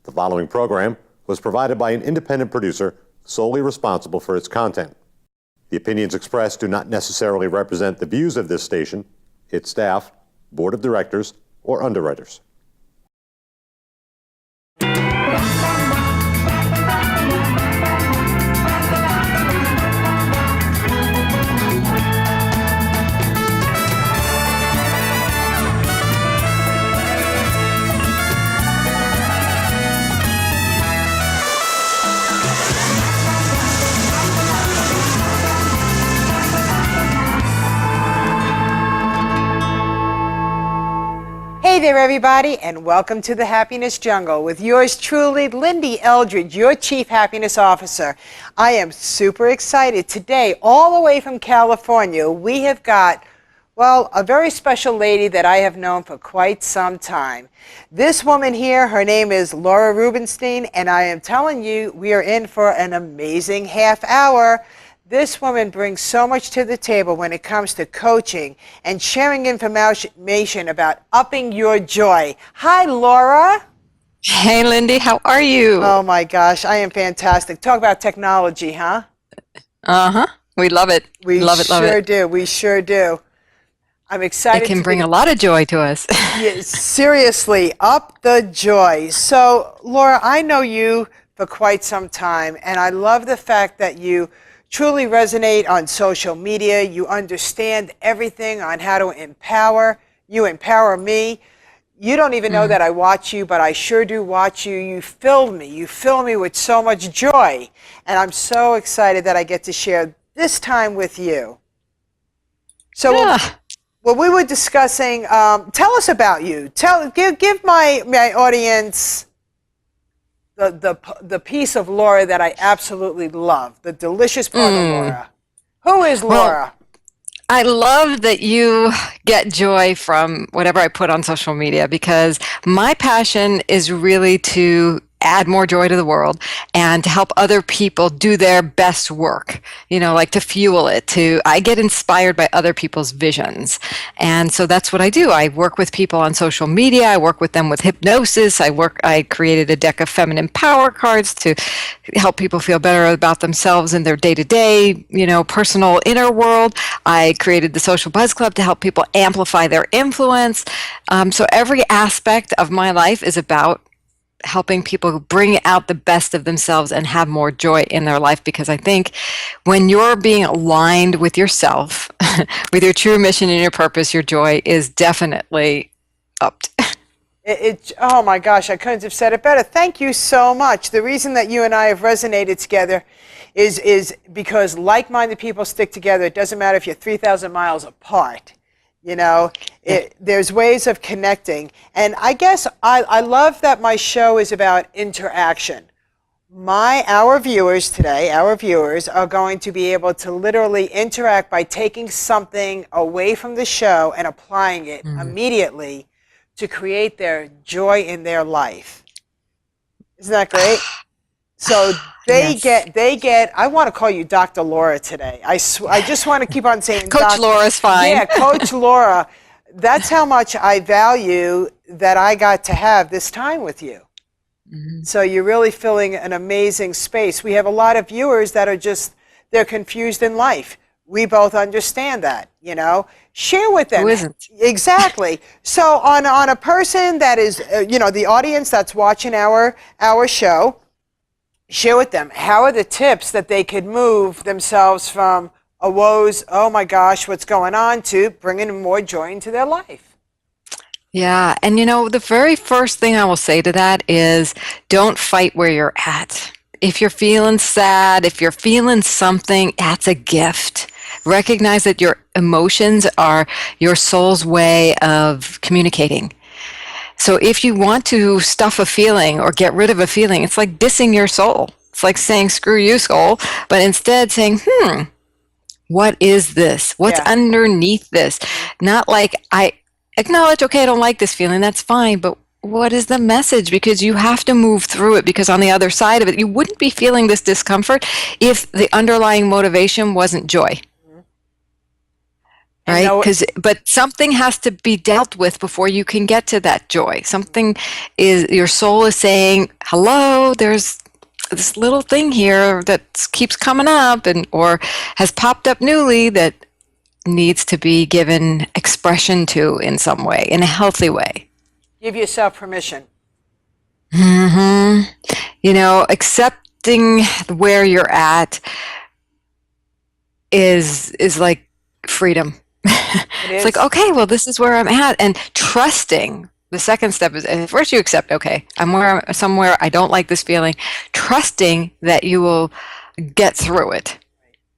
The following program was provided by an independent producer solely responsible for its content. The opinions expressed do not necessarily represent the views of this station, its staff, board of directors, or underwriters. Hey there, everybody, and welcome to the Happiness Jungle with yours truly, Lyn-Dee Eldridge, your Chief Happiness Officer. I am super excited. Today, all the way from California, we have got, well, a very special lady that I have known for quite some time. This woman here, her name is Laura Rubinstein, and I am telling you, we are in for an amazing half hour. This woman brings so much to the table when it comes to coaching and sharing information about upping your joy. Hi, Laura. Hey, Lyn-Dee, how are you? Oh my gosh, I am fantastic. Talk about technology, huh? Uh-huh. We love it. We love it. Do. We sure do. I'm excited. It can bring a lot of joy to us. Yes, seriously, up the joy. So, Laura, I know you for quite some time, and I love the fact that you truly resonate on social media. You understand everything on how to empower. You empower me. You don't even know that I watch you, but I sure do watch you. You fill me. You fill me with so much joy. And I'm so excited that I get to share this time with you. So what we were discussing, tell us about you. Give my audience the piece of Laura that I absolutely love, the delicious part of Laura. Who is Laura? Well, I love that you get joy from whatever I put on social media, because my passion is really to add more joy to the world and to help other people do their best work, like to fuel it. I get inspired by other people's visions. And so that's what I do. I work with people on social media. I work with them with hypnosis. I created a deck of feminine power cards to help people feel better about themselves in their day-to-day, personal inner world. I created the Social Buzz Club to help people amplify their influence. So every aspect of my life is about helping people bring out the best of themselves and have more joy in their life, because I think when you're being aligned with yourself, with your true mission and your purpose, your joy is definitely upped. Oh my gosh, I couldn't have said it better. Thank you so much. The reason that you and I have resonated together is because like-minded people stick together. It doesn't matter if you're 3,000 miles apart. There's ways of connecting. And I guess I love that my show is about interaction. Our viewers today, are going to be able to literally interact by taking something away from the show and applying it immediately to create their joy in their life. Isn't that great? So they get, I want to call you Dr. Laura today. I just want to keep on saying Coach Laura's fine. Yeah, Coach Laura. That's how much I value that I got to have this time with you. So you're really filling an amazing space. We have a lot of viewers that are they're confused in life. We both understand that, Share with them. Who isn't? Exactly. So on a person that is, the audience that's watching our show, share with them, how are the tips that they could move themselves from a woes, oh my gosh, what's going on, to bringing more joy into their life? Yeah, and the very first thing I will say to that is don't fight where you're at. If you're feeling sad, if you're feeling something, that's a gift. Recognize that your emotions are your soul's way of communicating. So if you want to stuff a feeling or get rid of a feeling, it's like dissing your soul. It's like saying, screw you, soul, but instead saying, what is this? What's underneath this? Not like, I acknowledge, okay, I don't like this feeling, that's fine, but what is the message? Because you have to move through it, because on the other side of it, you wouldn't be feeling this discomfort if the underlying motivation wasn't joy. right? But something has to be dealt with before you can get to that joy. Something is, your soul is saying, hello, there's this little thing here that keeps coming up or has popped up newly that needs to be given expression to in some way, in a healthy way. Give yourself permission. Accepting where you're at is like freedom. It's like, okay, well, this is where I'm at, and trusting. The second step is, first you accept, okay, I'm somewhere, I don't like this feeling. Trusting that you will get through it,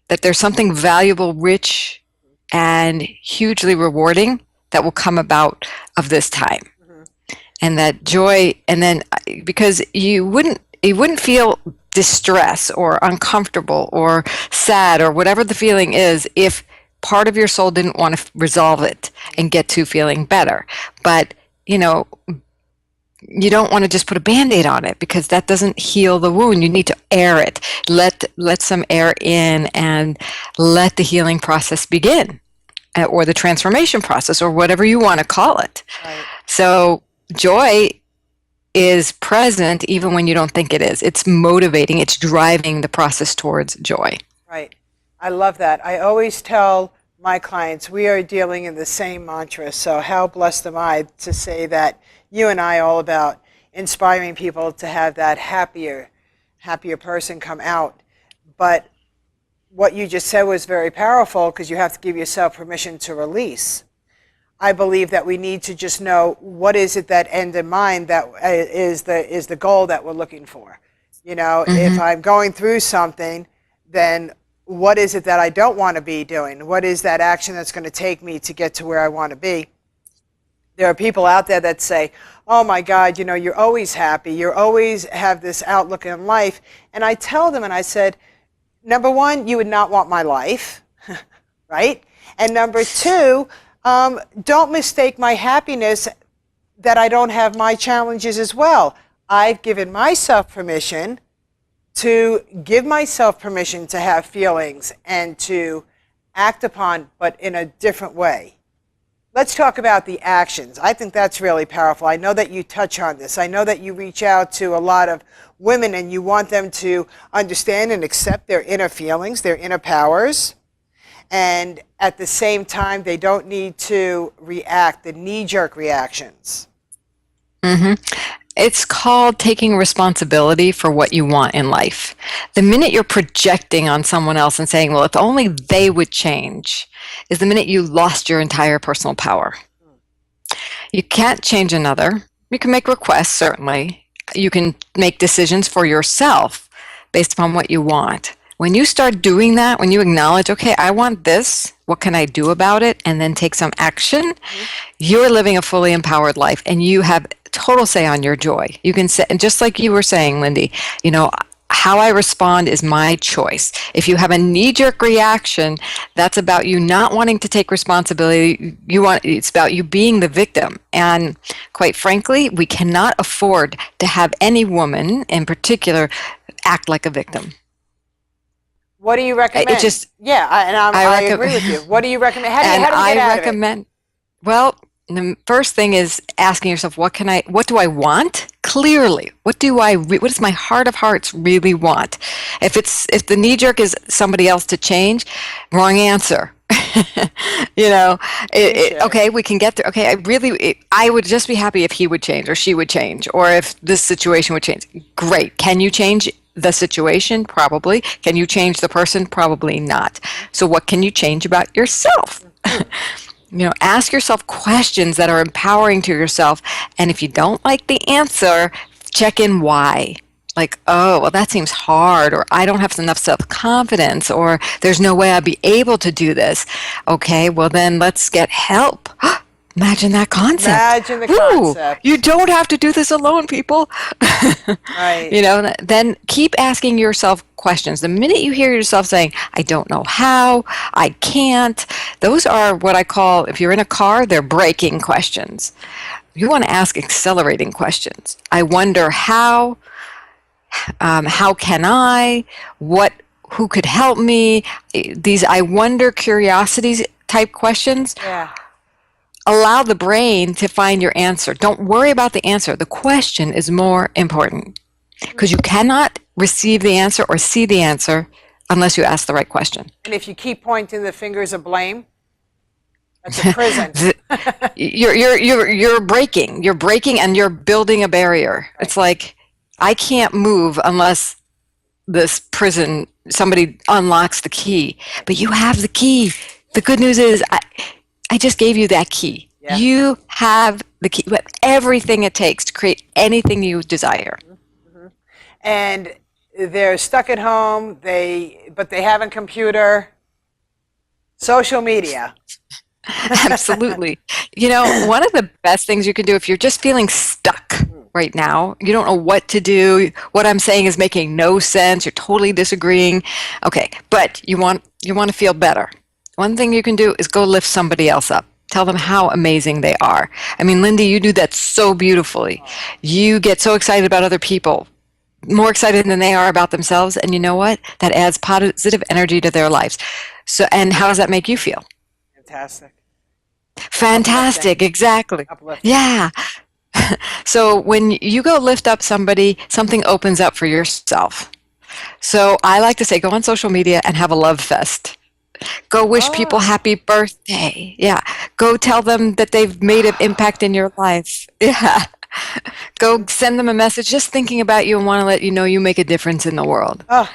that there's something valuable, rich, and hugely rewarding that will come out of this time. And that joy, and then because you wouldn't feel distress or uncomfortable or sad or whatever the feeling is if part of your soul didn't want to resolve it and get to feeling better. But you don't want to just put a Band-Aid on it, because that doesn't heal the wound. You need to air it. Let some air in and let the healing process begin, or the transformation process, or whatever you want to call it. Right. So joy is present even when you don't think it is. It's motivating. It's driving the process towards joy. Right. I love that. I always tell my clients, we are dealing in the same mantra. So how blessed am I to say that you and I are all about inspiring people to have that happier person come out. But what you just said was very powerful, because you have to give yourself permission to release. I believe that we need to just know, what is it that end in mind that is the goal that we're looking for. If I'm going through something, then what is it that I don't want to be doing? What is that action that's going to take me to get to where I want to be? There are people out there that say, oh my God, you're always happy. You always have this outlook in life. And I tell them, and I said, number one, you would not want my life, right? And number two, don't mistake my happiness that I don't have my challenges as well. I've given myself permission to have feelings and to act upon, but in a different way. Let's talk about the actions. I think that's really powerful. I know that you touch on this. I know that you reach out to a lot of women and you want them to understand and accept their inner feelings, their inner powers. And at the same time, they don't need to react, the knee-jerk reactions. It's called taking responsibility for what you want in life. The minute you're projecting on someone else and saying, well, if only they would change, is the minute you lost your entire personal power. You can't change another. You can make requests, certainly. You can make decisions for yourself based upon what you want. When you start doing that, when you acknowledge, okay, I want this, what can I do about it, and then take some action, you're living a fully empowered life, and you have total say on your joy. You can say, and just like you were saying, Lyn-Dee, how I respond is my choice. If you have a knee-jerk reaction, that's about you not wanting to take responsibility. It's about you being the victim. And quite frankly, we cannot afford to have any woman in particular act like a victim. What do you recommend? I agree with you. What do you recommend? How do you get out of it? Well, the first thing is asking yourself, what do I want? Clearly, what does my heart of hearts really want? If the knee jerk is somebody else to change, wrong answer. Okay, we can get there. Okay, I would just be happy if he would change or she would change, or if this situation would change. Great. Can you change the situation? Probably. Can you change the person? Probably not. So what can you change about yourself? Ask yourself questions that are empowering to yourself. And if you don't like the answer, check in why. Like, oh, well, that seems hard, or I don't have enough self-confidence, or there's no way I'll be able to do this. Okay, well, then let's get help. Imagine that concept. Imagine the concept. You don't have to do this alone, people. Right. Then keep asking yourself questions. The minute you hear yourself saying, I don't know how, I can't, those are what I call, if you're in a car, they're braking questions. You want to ask accelerating questions. I wonder how can I, who could help me? These I wonder curiosities type questions, Yeah. allow the brain to find your answer. Don't worry about the answer. The question is more important because you cannot receive the answer or see the answer unless you ask the right question. And if you keep pointing the fingers of blame, that's a prison. You're breaking and you're building a barrier. Right. It's like, I can't move unless this prison, somebody unlocks the key, but you have the key. The good news is I just gave you that key. Yeah. You have the key, but everything it takes to create anything you desire. Mm-hmm. And they're stuck at home, but they have a computer, social media. Absolutely. You know, one of the best things you can do if you're just feeling stuck right now, you don't know what to do, what I'm saying is making no sense, you're totally disagreeing. Okay, but you want to feel better. One thing you can do is go lift somebody else up. Tell them how amazing they are. I mean, Lyn-Dee, you do that so beautifully. You get so excited about other people, more excited than they are about themselves, and you know what? That adds positive energy to their lives. So, and how does that make you feel? Fantastic. Fantastic, exactly. Uplifting. Yeah. So when you go lift up somebody, something opens up for yourself. So I like to say, go on social media and have a love fest. Go wish people happy birthday. Yeah. Go tell them that they've made an impact in your life. Yeah. Go send them a message just thinking about you and want to let you know you make a difference in the world. Oh.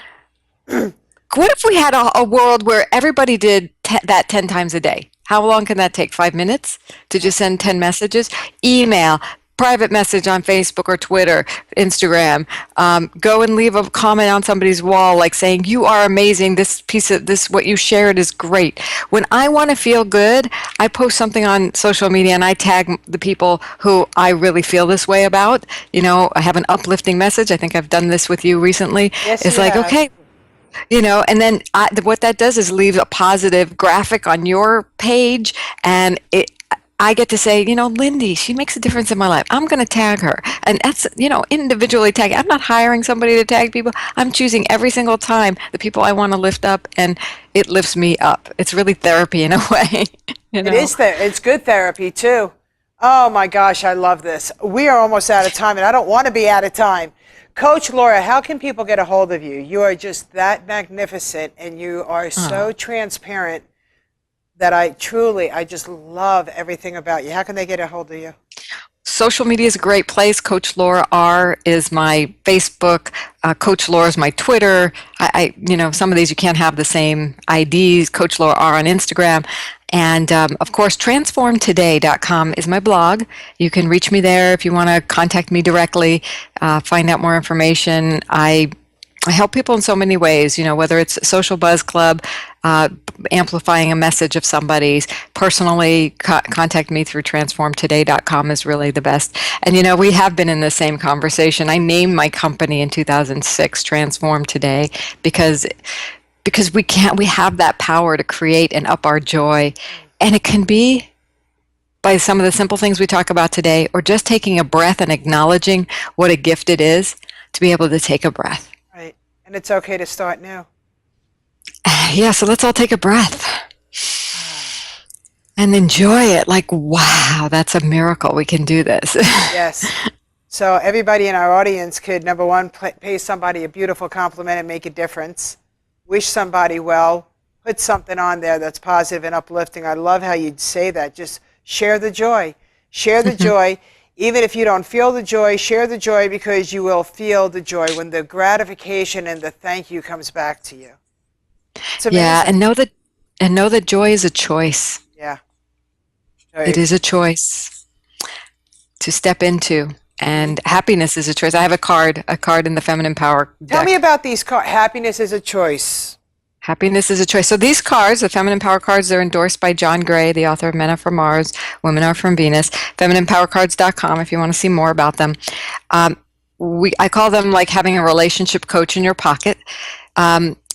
What if we had a world where everybody did that 10 times a day? How long can that take? 5 minutes to just send 10 messages? Email, private message on Facebook or Twitter, Instagram. Go and leave a comment on somebody's wall like saying, you are amazing. This piece of this, what you shared is great. When I want to feel good, I post something on social media and I tag the people who I really feel this way about. You know, I have an uplifting message. I think I've done this with you recently. Yes, it's you like, have. okay. You know, and then what that does is leave a positive graphic on your page, and I get to say, you know, Lyn-Dee, she makes a difference in my life. I'm going to tag her. And that's, you know, individually tag. I'm not hiring somebody to tag people. I'm choosing every single time the people I want to lift up, and it lifts me up. It's really therapy in a way. You know? It is it's good therapy too. Oh my gosh, I love this. We are almost out of time, and I don't want to be out of time. Coach Laura, how can people get a hold of you? You are just that magnificent, and you are so transparent that I just love everything about you. How can they get a hold of you? Social media is a great place. Coach Laura R is my Facebook. Coach Laura is my Twitter. You know, some of these you can't have the same IDs. Coach Laura R on Instagram. And of course, transformtoday.com is my blog. You can reach me there if you want to contact me directly, find out more information. I help people in so many ways, you know, whether it's Social Buzz Club, amplifying a message of somebody's, personally contact me through transformtoday.com is really the best. And, you know, we have been in the same conversation. I named my company in 2006, Transform Today, because we have that power to create and up our joy. And it can be by some of the simple things we talk about today, or just taking a breath and acknowledging what a gift it is to be able to take a breath. Right. And it's okay to start new. Yeah, so let's all take a breath and enjoy it. Like, wow, that's a miracle. We can do this. Yes. So everybody in our audience could, number one, pay somebody a beautiful compliment and make a difference. Wish somebody well. Put something on there that's positive and uplifting. I love how you'd say that. Just share the joy. Share the joy. Even if you don't feel the joy, share the joy, because you will feel the joy when the gratification and the thank you comes back to you. It's amazing. Yeah, and know that joy is a choice. Yeah. It is a choice to step into, and happiness is a choice. I have a card in the Feminine Power deck. Tell me about these cards. Happiness is a choice. Happiness is a choice. So these cards, the Feminine Power cards, they're endorsed by John Gray, the author of Men Are From Mars, Women Are From Venus. FemininePowerCards.com if you want to see more about them. I call them like having a relationship coach in your pocket.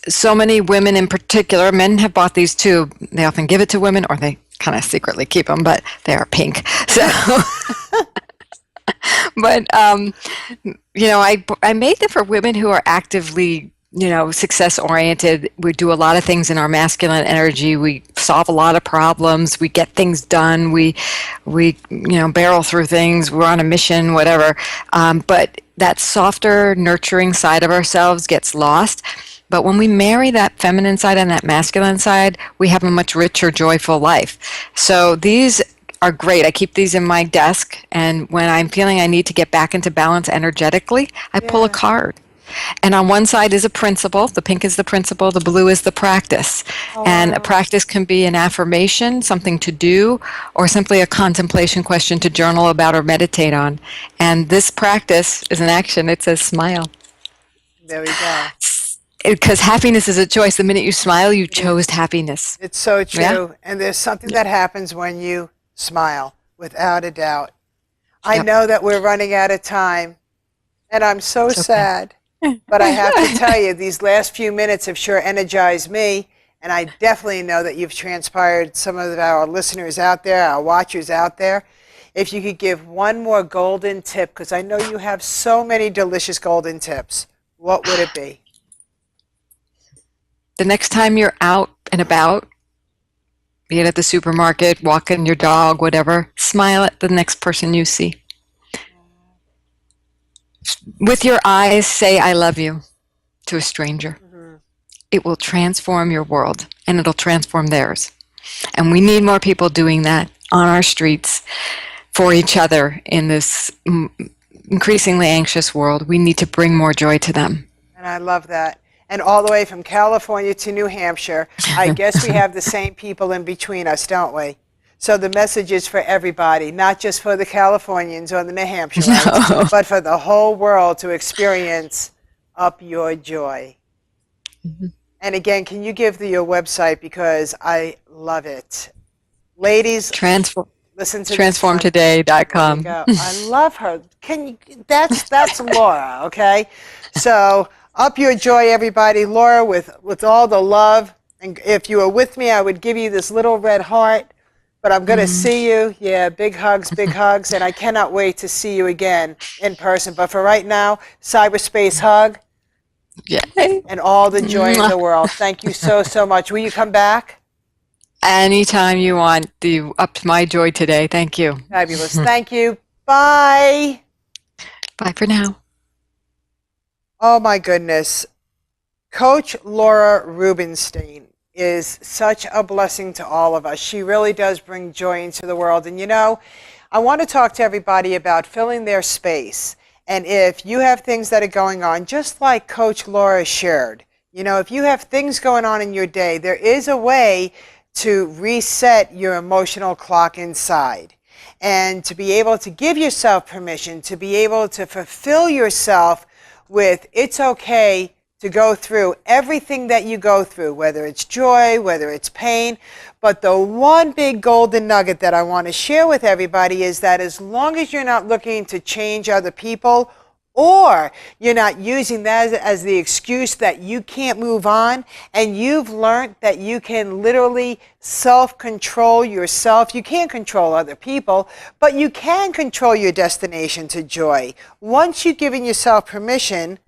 So many women in particular, men have bought these too. They often give it to women, or they kind of secretly keep them, but they are pink. So, but you know, I made them for women who are actively success oriented. We do a lot of things in our masculine energy. We solve a lot of problems. We get things done. We barrel through things. We're on a mission, whatever. But that softer, nurturing side of ourselves gets lost. But when we marry that feminine side and that masculine side, we have a much richer, joyful life. So these are great. I keep these in my desk, and when I'm feeling I need to get back into balance energetically, I pull a card. And on one side is a principle. The pink is the principle, the blue is the practice. And a practice can be an affirmation, something to do, or simply a contemplation question to journal about or meditate on. And this practice is an action. It says smile. There we go. Because happiness is a choice. The minute you smile, you chose happiness. It's so true. Yeah? And there's something that happens when you smile, without a doubt. I know that we're running out of time, and I'm so sad. But I have to tell you, these last few minutes have sure energized me, and I definitely know that you've transpired some of our listeners out there, our watchers out there. If you could give one more golden tip, because I know you have so many delicious golden tips, what would it be? The next time you're out and about, be it at the supermarket, walking your dog, whatever, smile at the next person you see. With your eyes, say, I love you to a stranger. It will transform your world, and it'll transform theirs. And we need more people doing that on our streets for each other in this increasingly anxious world. We need to bring more joy to them. And I love that. And all the way from California to New Hampshire, I guess we have the same people in between us, don't we? So the message is for everybody, not just for the Californians or the New Hampshireites, but for the whole world to experience Up Your Joy. And again, can you give your website, because I love it. Ladies, listen to transformtoday.com. I love her. That's Laura, okay? So Up Your Joy, everybody. Laura, with all the love. And if you were with me, I would give you this little red heart. But I'm going to see you. Yeah, big hugs, big hugs. And I cannot wait to see you again in person. But for right now, cyberspace hug. Yay. And all the joy in the world. Thank you so, so much. Will you come back? Anytime you want. Up my joy today. Thank you. Fabulous. Thank you. Bye. Bye for now. Oh, my goodness. Coach Laura Rubinstein is such a blessing to all of us. She really does bring joy into the world. And I want to talk to everybody about filling their space. And if you have things that are going on, just like Coach Laura shared, if you have things going on in your day, there is a way to reset your emotional clock inside. And to be able to give yourself permission, to be able to fulfill yourself with it's okay to go through everything that you go through, whether it's joy, whether it's pain. But the one big golden nugget that I want to share with everybody is that as long as you're not looking to change other people, or you're not using that as the excuse that you can't move on, and you've learned that you can literally self-control yourself. You can't control other people, but you can control your destination to joy once you've given yourself permission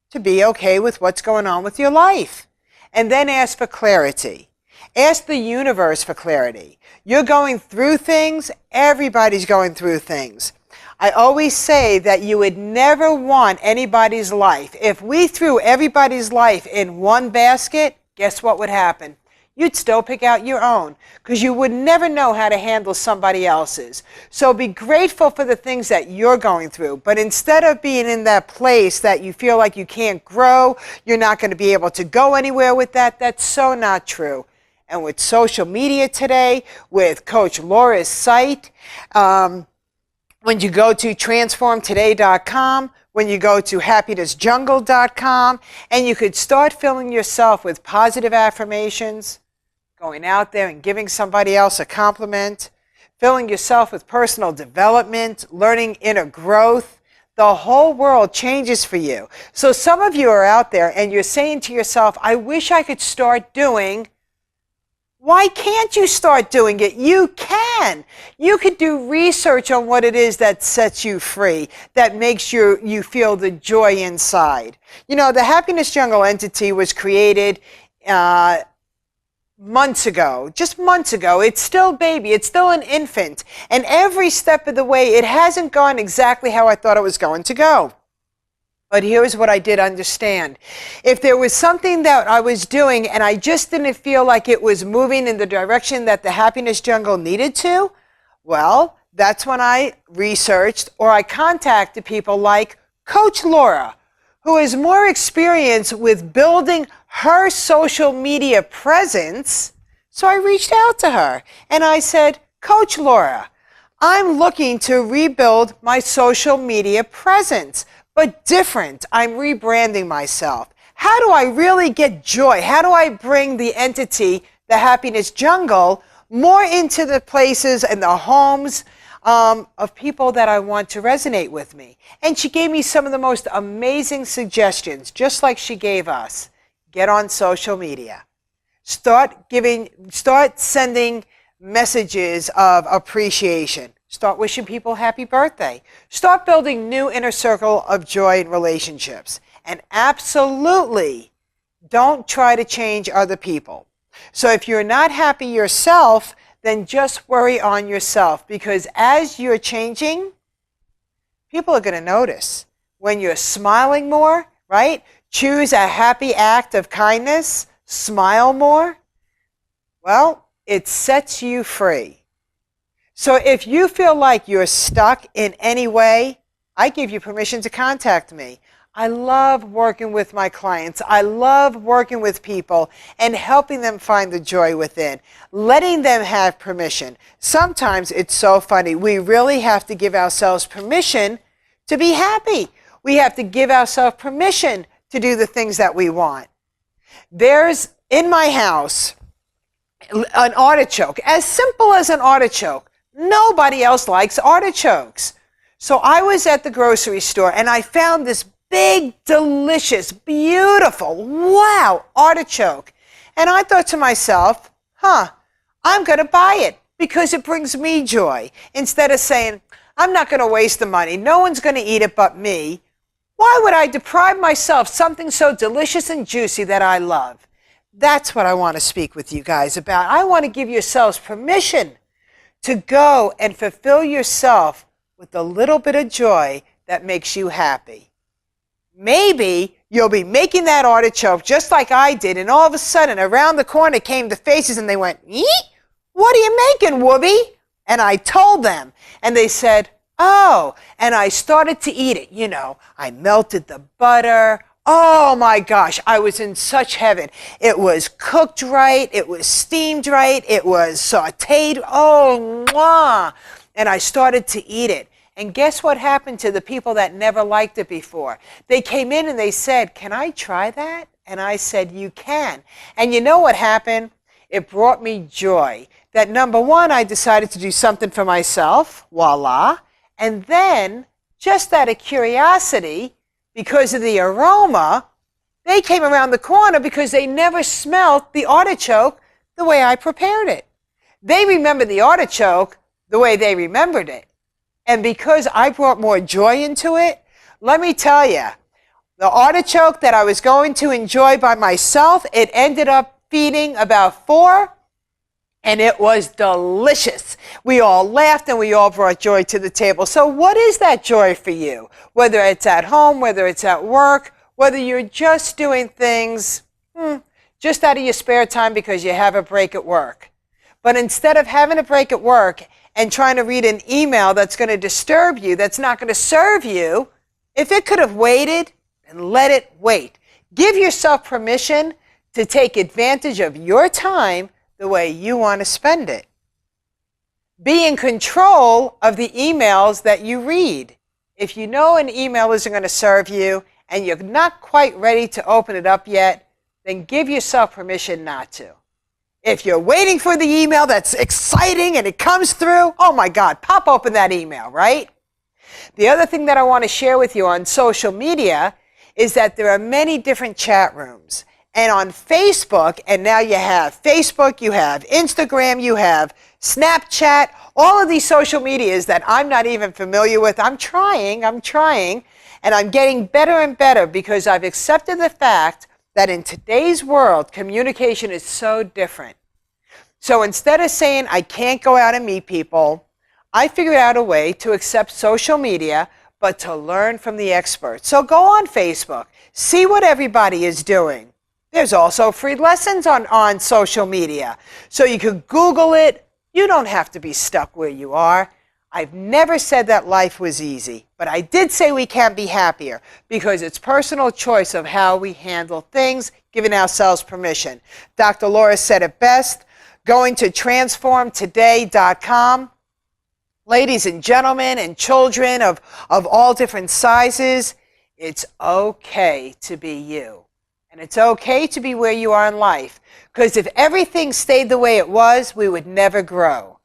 to be okay with what's going on with your life. And then ask for clarity. Ask the universe for clarity. You're going through things. Everybody's going through things. I always say that you would never want anybody's life. If we threw everybody's life in one basket, guess what would happen? You'd still pick out your own, because you would never know how to handle somebody else's. So be grateful for the things that you're going through. But instead of being in that place that you feel like you can't grow, you're not going to be able to go anywhere with that, that's so not true. And with social media today, with Coach Laura's site, when you go to transformtoday.com, when you go to happinessjungle.com, and you could start filling yourself with positive affirmations, going out there and giving somebody else a compliment, filling yourself with personal development, learning inner growth, the whole world changes for you. So some of you are out there and you're saying to yourself, I wish I could start doing Why can't you start doing it? You can. You could do research on what it is that sets you free, that makes you feel the joy inside. You know, the Happiness Jungle entity was created months ago, just months ago. It's still baby, it's still an infant. And every step of the way, it hasn't gone exactly how I thought it was going to go. But here's what I did understand. If there was something that I was doing and I just didn't feel like it was moving in the direction that the Happiness Jungle needed to, well, that's when I researched or I contacted people like Coach Laura, who has more experience with building her social media presence. So I reached out to her and I said, Coach Laura, I'm looking to rebuild my social media presence, but different. I'm rebranding myself. How do I really get joy? How do I bring the entity, the Happiness Jungle, more into the places and the homes of people that I want to resonate with me? And she gave me some of the most amazing suggestions, just like she gave us. Get on social media. Start sending messages of appreciation. Start wishing people happy birthday. Start building new inner circle of joy in relationships. And absolutely don't try to change other people. So if you're not happy yourself, then just worry on yourself, because as you're changing, people are going to notice. When you're smiling more, right? Choose a happy act of kindness. Smile more. Well, it sets you free. So if you feel like you're stuck in any way, I give you permission to contact me. I love working with my clients. I love working with people and helping them find the joy within, letting them have permission. Sometimes it's so funny. We really have to give ourselves permission to be happy. We have to give ourselves permission to do the things that we want. There's, in my house, an artichoke, as simple as an artichoke. Nobody else likes artichokes. So I was at the grocery store and I found this big, delicious, beautiful, wow, artichoke. And I thought to myself, I'm going to buy it because it brings me joy. Instead of saying, I'm not going to waste the money. No one's going to eat it but me. Why would I deprive myself something so delicious and juicy that I love? That's what I want to speak with you guys about. I want to give yourselves permission to go and fulfill yourself with a little bit of joy that makes you happy. Maybe you'll be making that artichoke just like I did, and all of a sudden around the corner came the faces and they went, "Eek? What are you making, Whoopi?" And I told them, and they said, "Oh," and I started to eat it. You know, I melted the butter. Oh my gosh, I was in such heaven. It was cooked right, it was steamed right, it was sauteed, oh, mwah. And I started to eat it. And guess what happened to the people that never liked it before? They came in and they said, "Can I try that?" And I said, "You can." And you know what happened? It brought me joy. That number one, I decided to do something for myself, voila. And then, just out of curiosity, because of the aroma, they came around the corner because they never smelt the artichoke the way I prepared it. They remembered the artichoke the way they remembered it. And because I brought more joy into it, let me tell you, the artichoke that I was going to enjoy by myself, it ended up feeding about 4, and it was delicious. We all laughed and we all brought joy to the table. So what is that joy for you? Whether it's at home, whether it's at work, whether you're just doing things just out of your spare time because you have a break at work. But instead of having a break at work and trying to read an email that's going to disturb you, that's not going to serve you, if it could have waited, then let it wait. Give yourself permission to take advantage of your time the way you want to spend it. Be in control of the emails that you read. If you know an email isn't going to serve you and you're not quite ready to open it up yet, then give yourself permission not to. If you're waiting for the email that's exciting and it comes through, oh my God, pop open that email, right? The other thing that I want to share with you on social media is that there are many different chat rooms. And on Facebook, and now you have Facebook, you have Instagram, you have Snapchat, all of these social medias that I'm not even familiar with. I'm trying, and I'm getting better and better because I've accepted the fact that in today's world, communication is so different. So instead of saying I can't go out and meet people, I figured out a way to accept social media, but to learn from the experts. So go on Facebook, see what everybody is doing. There's also free lessons on social media. So you can Google it. You don't have to be stuck where you are. I've never said that life was easy, but I did say we can be happier because it's personal choice of how we handle things, giving ourselves permission. Dr. Laura said it best, going to transformtoday.com. Ladies and gentlemen and children of all different sizes, it's okay to be you. And it's okay to be where you are in life. Because if everything stayed the way it was, we would never grow.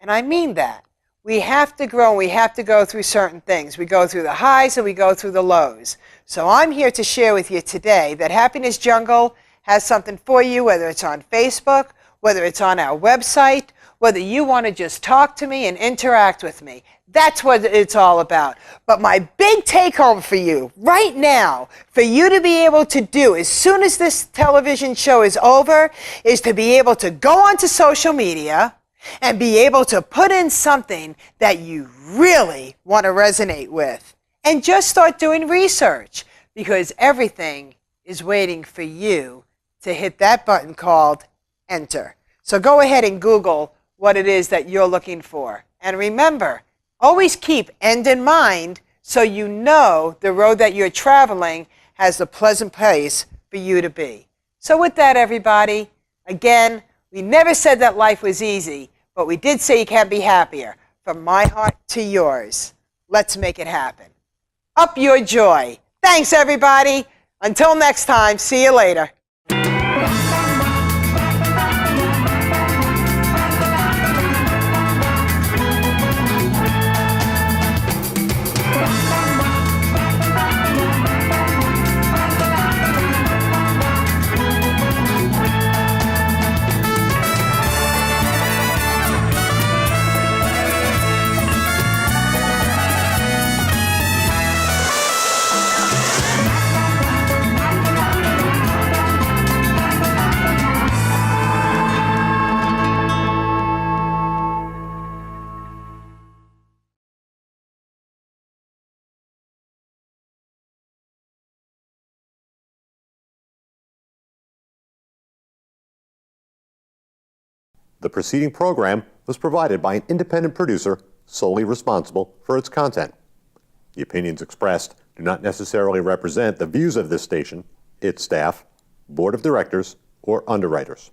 And I mean that. We have to grow and we have to go through certain things. We go through the highs and we go through the lows. So I'm here to share with you today that Happiness Jungle has something for you, whether it's on Facebook, whether it's on our website, whether you want to just talk to me and interact with me. That's what it's all about. But my big take home for you right now, for you to be able to do as soon as this television show is over, is to be able to go onto social media and be able to put in something that you really want to resonate with. And just start doing research, because everything is waiting for you to hit that button called enter. So go ahead and Google what it is that you're looking for. And remember, always keep end in mind so you know the road that you're traveling has a pleasant place for you to be. So with that, everybody, again, we never said that life was easy, but we did say you can be happier. From my heart to yours, let's make it happen. Up your joy. Thanks, everybody. Until next time, see you later. The preceding program was provided by an independent producer solely responsible for its content. The opinions expressed do not necessarily represent the views of this station, its staff, board of directors, or underwriters.